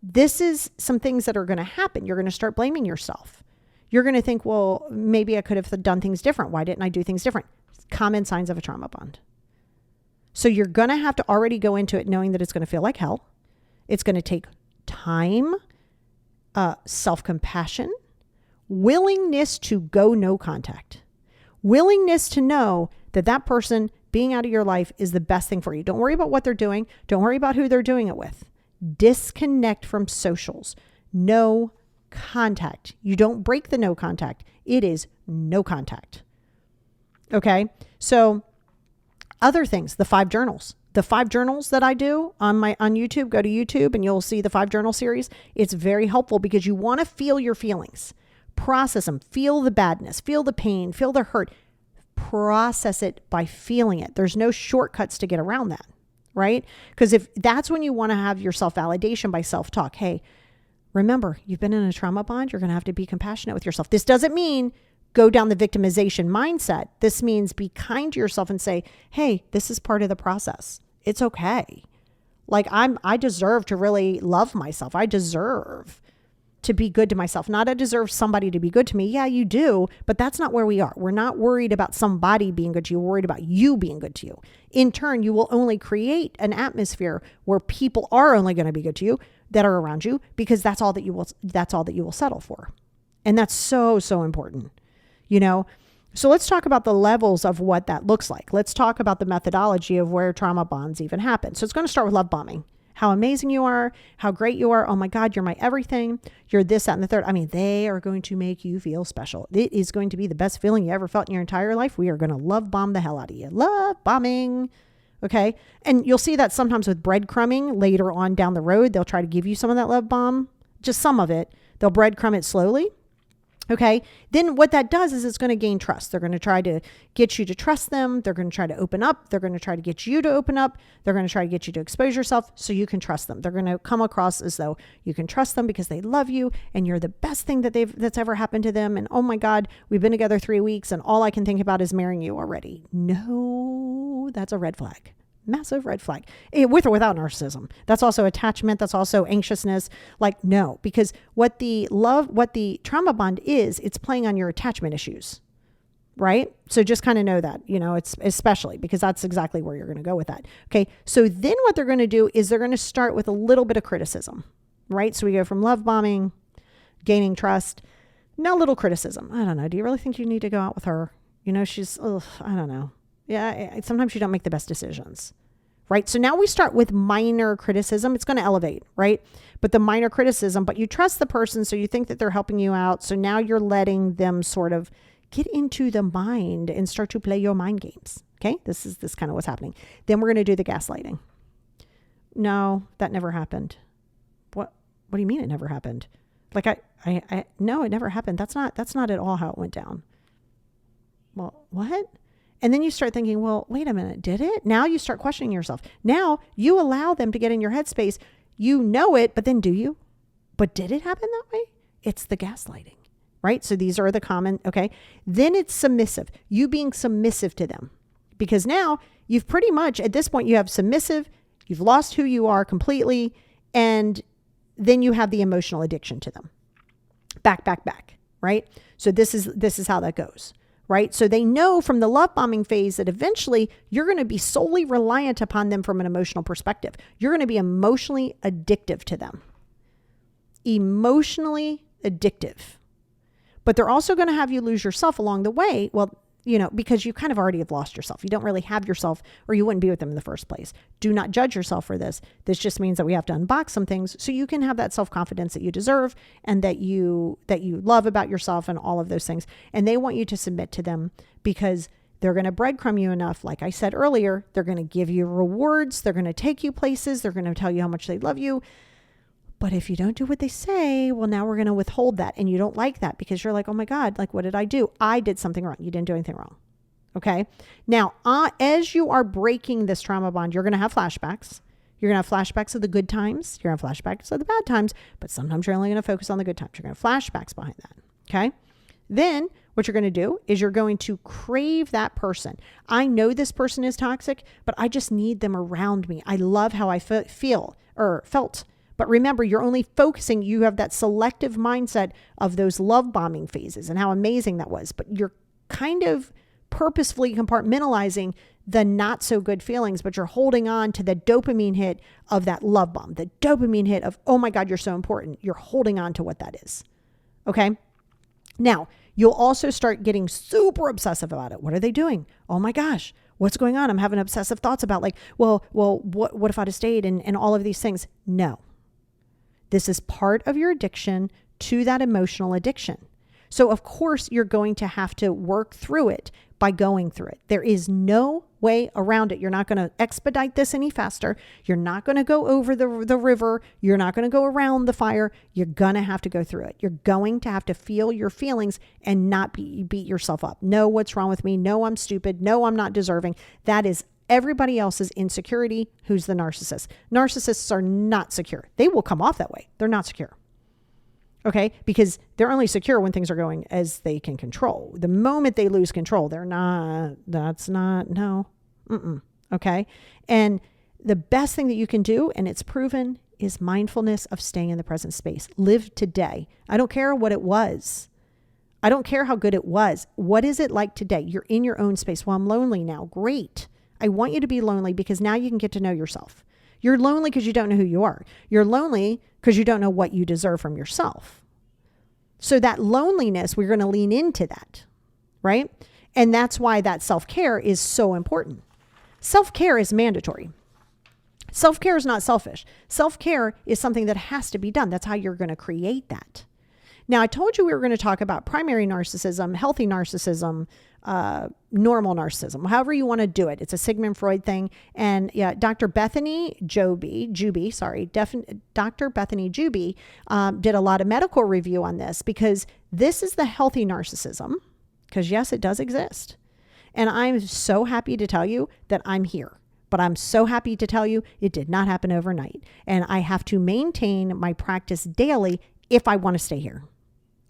this is some things that are going to happen. You're going to start blaming yourself. You're going to think, well, maybe I could have done things different. Why didn't I do things different? Common signs of a trauma bond. So you're going to have to already go into it knowing that it's going to feel like hell. It's going to take time, self-compassion, willingness to go no contact, willingness to know that that person being out of your life is the best thing for you. Don't worry about what they're doing. Don't worry about who they're doing it with. Disconnect from socials. No contact. You don't break the no contact. It is no contact. Okay. So other things, the 5 journals. The 5 journals that I do on YouTube, go to YouTube and you'll see the 5 journal series. It's very helpful because you want to feel your feelings, process them, feel the badness, feel the pain, feel the hurt, process it by feeling it. There's no shortcuts to get around that, right? Because if that's when you want to have your self-validation by self-talk. Hey, remember, you've been in a trauma bond. You're going to have to be compassionate with yourself. This doesn't mean go down the victimization mindset. This means be kind to yourself and say, hey, this is part of the process. It's okay. Like I deserve to really love myself. I deserve to be good to myself. Not I deserve somebody to be good to me. Yeah, you do, but that's not where we are. We're not worried about somebody being good to you. We're worried about you being good to you. In turn, you will only create an atmosphere where people are only going to be good to you that are around you because that's all that you will settle for. And that's so, so important. You know, so let's talk about the levels of what that looks like. Let's talk about the methodology of where trauma bonds even happen. So it's going to start with love bombing. How amazing you are, how great you are. Oh my God, you're my everything. You're this, that, and the third. I mean, they are going to make you feel special. It is going to be the best feeling you ever felt in your entire life. We are going to love bomb the hell out of you. Love bombing. Okay. And you'll see that sometimes with breadcrumbing later on down the road, they'll try to give you some of that love bomb, just some of it. They'll breadcrumb it slowly. Okay. Then what that does is it's going to gain trust. They're going to try to get you to trust them. They're going to try to open up. They're going to try to get you to open up. They're going to try to get you to expose yourself so you can trust them. They're going to come across as though you can trust them because they love you and you're the best thing that's ever happened to them. And oh my God, we've been together 3 weeks and all I can think about is marrying you already. No, that's a red flag. Massive red flag. With or without narcissism. That's also attachment. That's also anxiousness. Like, no, because what the trauma bond is, it's playing on your attachment issues, right? So just kind of know that, you know, it's especially because that's exactly where you're going to go with that. Okay. So then what they're going to do is they're going to start with a little bit of criticism, right? So we go from love bombing, gaining trust, now a little criticism. I don't know. Do you really think you need to go out with her? You know, she's, I don't know. Yeah, sometimes you don't make the best decisions, right? So now we start with minor criticism. It's going to elevate, right? But the minor criticism, but you trust the person, so you think that they're helping you out. So now you're letting them sort of get into the mind and start to play your mind games. Okay, this is kind of what's happening. Then we're going to do the gaslighting. No, that never happened. What do you mean it never happened? Like no, it never happened. That's not at all how it went down. Well, what? And then you start thinking, well, wait a minute, did it? Now you start questioning yourself. Now you allow them to get in your headspace. You know it, but then do you? But did it happen that way? It's the gaslighting, right? So these are the common, okay. Then it's submissive. You being submissive to them. Because now you've pretty much, at this point, you have submissive, you've lost who you are completely, and then you have the emotional addiction to them. Back, right? So this is how that goes. Right? So they know from the love bombing phase that eventually you're going to be solely reliant upon them from an emotional perspective. You're going to be emotionally addictive to them. Emotionally addictive. But they're also going to have you lose yourself along the way. Well, you know, because you kind of already have lost yourself. You don't really have yourself or you wouldn't be with them in the first place. Do not judge yourself for this. This just means that we have to unbox some things so you can have that self-confidence that you deserve and that you love about yourself and all of those things. And they want you to submit to them because they're going to breadcrumb you enough. Like I said earlier, they're going to give you rewards. They're going to take you places. They're going to tell you how much they love you. But if you don't do what they say, well, now we're going to withhold that. And you don't like that because you're like, oh my God, like, what did I do? I did something wrong. You didn't do anything wrong. Okay. Now, as you are breaking this trauma bond, you're going to have flashbacks. You're going to have flashbacks of the good times. You're going to have flashbacks of the bad times, but sometimes you're only going to focus on the good times. You're going to have flashbacks behind that. Okay. Then what you're going to do is you're going to crave that person. I know this person is toxic, but I just need them around me. I love how I felt, But remember, you're only focusing, you have that selective mindset of those love bombing phases and how amazing that was. But you're kind of purposefully compartmentalizing the not so good feelings, but you're holding on to the dopamine hit of that love bomb, the dopamine hit of, oh my God, you're so important. You're holding on to what that is. Okay. Now, you'll also start getting super obsessive about it. What are they doing? Oh my gosh, what's going on? I'm having obsessive thoughts about like, well, what if I'd have stayed and all of these things? No, this is part of your addiction to that emotional addiction. So of course you're going to have to work through it by going through it. There is no way around it. You're not going to expedite this any faster. You're not going to go over the river. You're not going to go around the fire. You're going to have to go through it. You're going to have to feel your feelings and not beat yourself up. No, what's wrong with me? No, I'm stupid. No, I'm not deserving. That is everybody else's insecurity. Who's the narcissist? Narcissists are not secure. They will come off that way. They're not secure. Okay, because they're only secure when things are going as they can control. The moment they lose control, they're not, no. Okay. And the best thing that you can do, and it's proven, is mindfulness of staying in the present space. Live today. I don't care what it was. I don't care how good it was. What is it like today? You're in your own space. Well, I'm lonely now. Great. I want you to be lonely because now you can get to know yourself. You're lonely because you don't know who you are. You're lonely because you don't know what you deserve from yourself. So that loneliness, we're going to lean into that, right? And that's why that self-care is so important. Self-care is mandatory. Self-care is not selfish. Self-care is something that has to be done. That's how you're going to create that. Now, I told you we were going to talk about primary narcissism, healthy narcissism, normal narcissism, however you want to do it. It's a Sigmund Freud thing. And yeah, Dr. Bethany Juby did a lot of medical review on this because this is the healthy narcissism, because yes, it does exist. And I'm so happy to tell you that I'm here. But I'm so happy to tell you it did not happen overnight. And I have to maintain my practice daily if I want to stay here.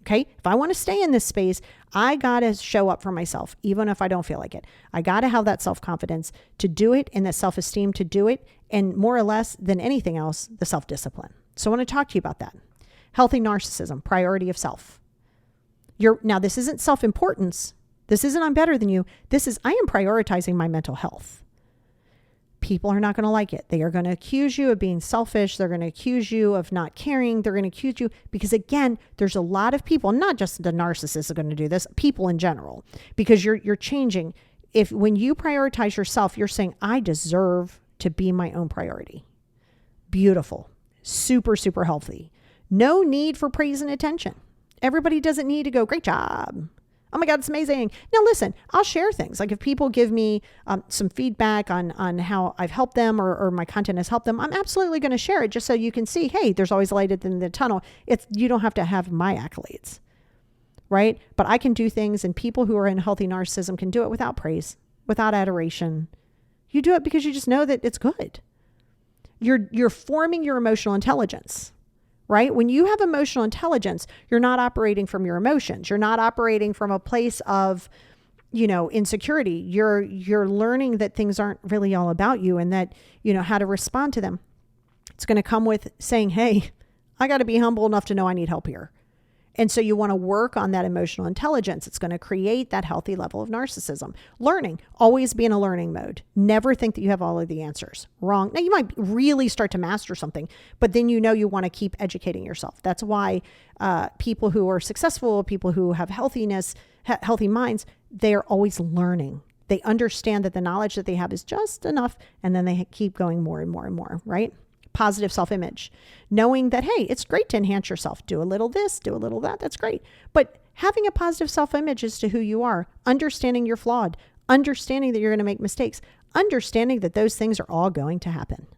Okay. If I want to stay in this space, I got to show up for myself, even if I don't feel like it. I got to have that self-confidence to do it and that self-esteem to do it. And more or less than anything else, the self-discipline. So I want to talk to you about that. Healthy narcissism, priority of self. Now, this isn't self-importance. This isn't I'm better than you. This is I am prioritizing my mental health. People are not going to like it. They are going to accuse you of being selfish. They're going to accuse you of not caring. They're going to accuse you because, again, there's a lot of people, not just the narcissists are going to do this, people in general, because you're changing. When you prioritize yourself, you're saying, I deserve to be my own priority. Beautiful. Super, super healthy. No need for praise and attention. Everybody doesn't need to go, great job. Oh my God, it's amazing. Now listen, I'll share things. Like if people give me some feedback on how I've helped them or my content has helped them, I'm absolutely going to share it just so you can see, hey, there's always light at the end of the tunnel. You don't have to have my accolades, right? But I can do things, and people who are in healthy narcissism can do it without praise, without adoration. You do it because you just know that it's good. You're forming your emotional intelligence. Right? When you have emotional intelligence, you're not operating from your emotions. You're not operating from a place of, insecurity. You're learning that things aren't really all about you and that, how to respond to them. It's going to come with saying, hey, I got to be humble enough to know I need help here. And so you want to work on that emotional intelligence. It's going to create that healthy level of narcissism. Learning, always be in a learning mode. Never think that you have all of the answers. Wrong. Now you might really start to master something, but then you want to keep educating yourself. That's why people who are successful, people who have healthy minds, they are always learning. They understand that the knowledge that they have is just enough, and then they keep going more and more and more, right? Positive self-image, knowing that, hey, it's great to enhance yourself. Do a little this, do a little that. That's great. But having a positive self-image as to who you are, understanding you're flawed, understanding that you're going to make mistakes, understanding that those things are all going to happen.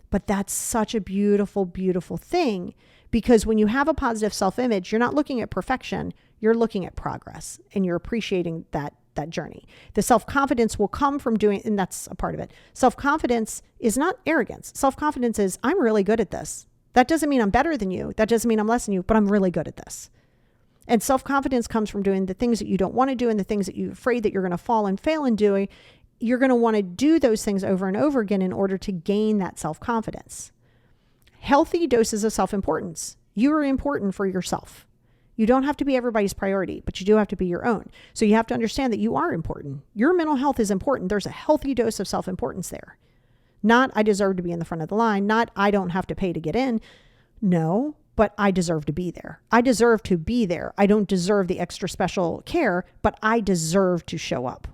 But that's such a beautiful, beautiful thing, because when you have a positive self-image, you're not looking at perfection, you're looking at progress, and you're appreciating that journey. The self-confidence will come from doing, and that's a part of it. Self-confidence is not arrogance. Self-confidence is, I'm really good at this. That doesn't mean I'm better than you. That doesn't mean I'm less than you, but I'm really good at this. And self-confidence comes from doing the things that you don't want to do and the things that you're afraid that you're going to fall and fail in doing. You're going to want to do those things over and over again in order to gain that self-confidence. Healthy doses of self-importance. You are important for yourself. You don't have to be everybody's priority, but you do have to be your own. So you have to understand that you are important. Your mental health is important. There's a healthy dose of self-importance there. Not, I deserve to be in the front of the line. Not, I don't have to pay to get in. No, but I deserve to be there. I deserve to be there. I don't deserve the extra special care, but I deserve to show up,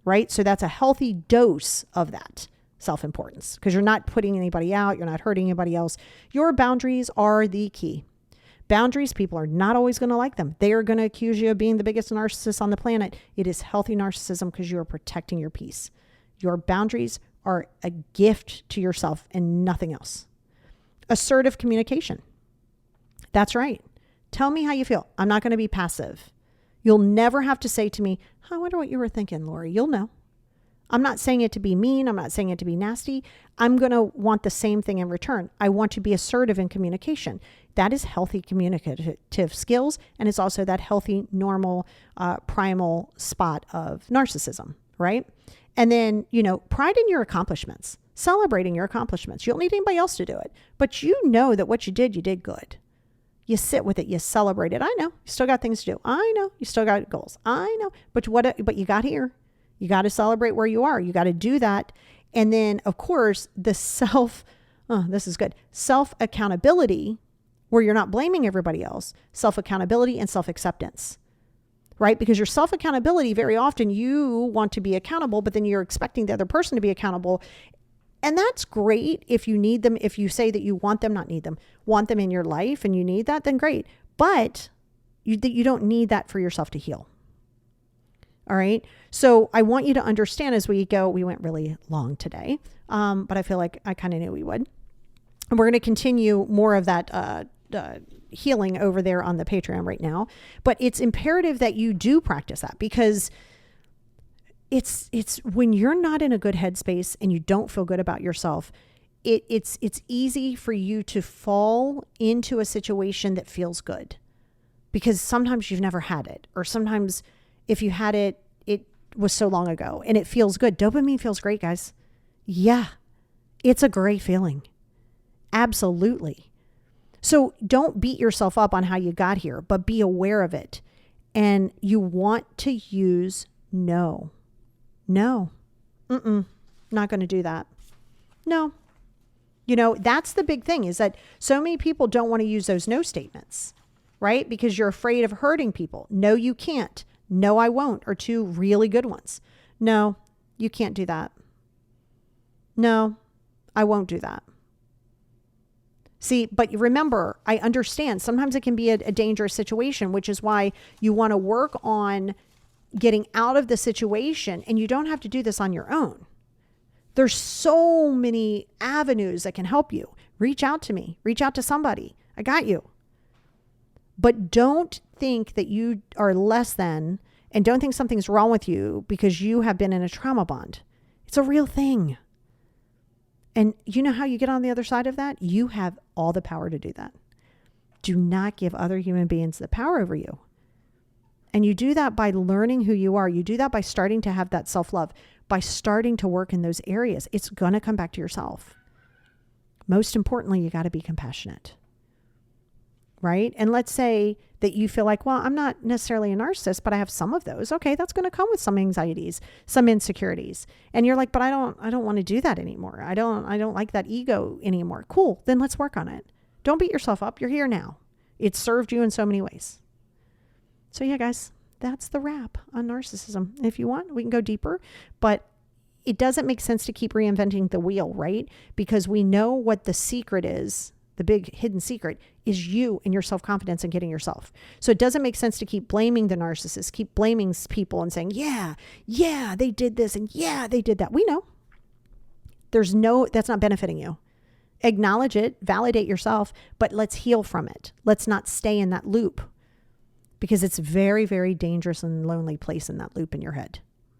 right? So that's a healthy dose of that self-importance, because you're not putting anybody out. You're not hurting anybody else. Your boundaries are the key. Boundaries, people are not always going to like them. They are going to accuse you of being the biggest narcissist on the planet. It is healthy narcissism because you are protecting your peace. Your boundaries are a gift to yourself and nothing else. Assertive communication. That's right. Tell me how you feel. I'm not going to be passive. You'll never have to say to me, I wonder what you were thinking, Lori. You'll know. I'm not saying it to be mean. I'm not saying it to be nasty. I'm going to want the same thing in return. I want to be assertive in communication. That is healthy communicative skills. And it's also that healthy, normal, primal spot of narcissism, right? And then, pride in your accomplishments, celebrating your accomplishments. You don't need anybody else to do it, but you know that what you did good. You sit with it. You celebrate it. I know you still got things to do. I know you still got goals. I know, but you got here. You got to celebrate where you are. You got to do that. And then, of course, the self-accountability, where you're not blaming everybody else, self-accountability and self-acceptance, right? Because your self-accountability, very often you want to be accountable, but then you're expecting the other person to be accountable. And that's great if you need them. If you say that you want them, not need them, want them in your life and you need that, then great. But you don't need that for yourself to heal. All right. So I want you to understand as we go, we went really long today, but I feel like I kind of knew we would. And we're going to continue more of that healing over there on the Patreon right now. But it's imperative that you do practice that, because it's when you're not in a good headspace and you don't feel good about yourself, it's easy for you to fall into a situation that feels good, because sometimes you've never had it, or sometimes if you had it, it was so long ago and it feels good. Dopamine feels great, guys. Yeah, it's a great feeling. Absolutely. So don't beat yourself up on how you got here, but be aware of it. And you want to use no. Not going to do that. No. That's the big thing, is that so many people don't want to use those no statements, right? Because you're afraid of hurting people. No, you can't. No, I won't, are two really good ones. No, you can't do that. No, I won't do that. See, but remember, I understand sometimes it can be a dangerous situation, which is why you want to work on getting out of the situation, and you don't have to do this on your own. There's so many avenues that can help you. Reach out to me, reach out to somebody. I got you. But don't think that you are less than, and don't think something's wrong with you because you have been in a trauma bond. It's a real thing. And you know how you get on the other side of that? You have all the power to do that. Do not give other human beings the power over you. And you do that by learning who you are. You do that by starting to have that self-love, by starting to work in those areas. It's going to come back to yourself. Most importantly, you got to be compassionate. Right? And let's say that you feel like, well, I'm not necessarily a narcissist, but I have some of those. Okay, that's going to come with some anxieties, some insecurities. And you're like, but I don't want to do that anymore. I don't like that ego anymore. Cool. Then let's work on it. Don't beat yourself up. You're here now. It served you in so many ways. So yeah, guys, that's the wrap on narcissism. If you want, we can go deeper, but it doesn't make sense to keep reinventing the wheel, right? Because we know what the secret is. The big hidden secret is you and your self-confidence and getting yourself. So it doesn't make sense to keep blaming the narcissist, keep blaming people and saying, yeah, they did this and yeah, they did that. We know that's not benefiting you. Acknowledge it, validate yourself, but let's heal from it. Let's not stay in that loop, because it's very, very dangerous and lonely place in that loop in your head.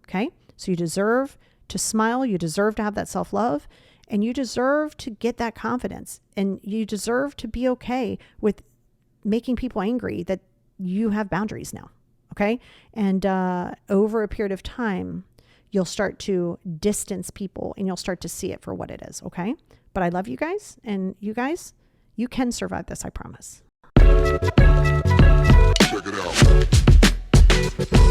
Okay. So you deserve to smile. You deserve to have that self-love. And you deserve to get that confidence, and you deserve to be okay with making people angry that you have boundaries now. Okay. And over a period of time, you'll start to distance people and you'll start to see it for what it is. Okay. But I love you guys, and you guys You can survive this, I promise. Check it out.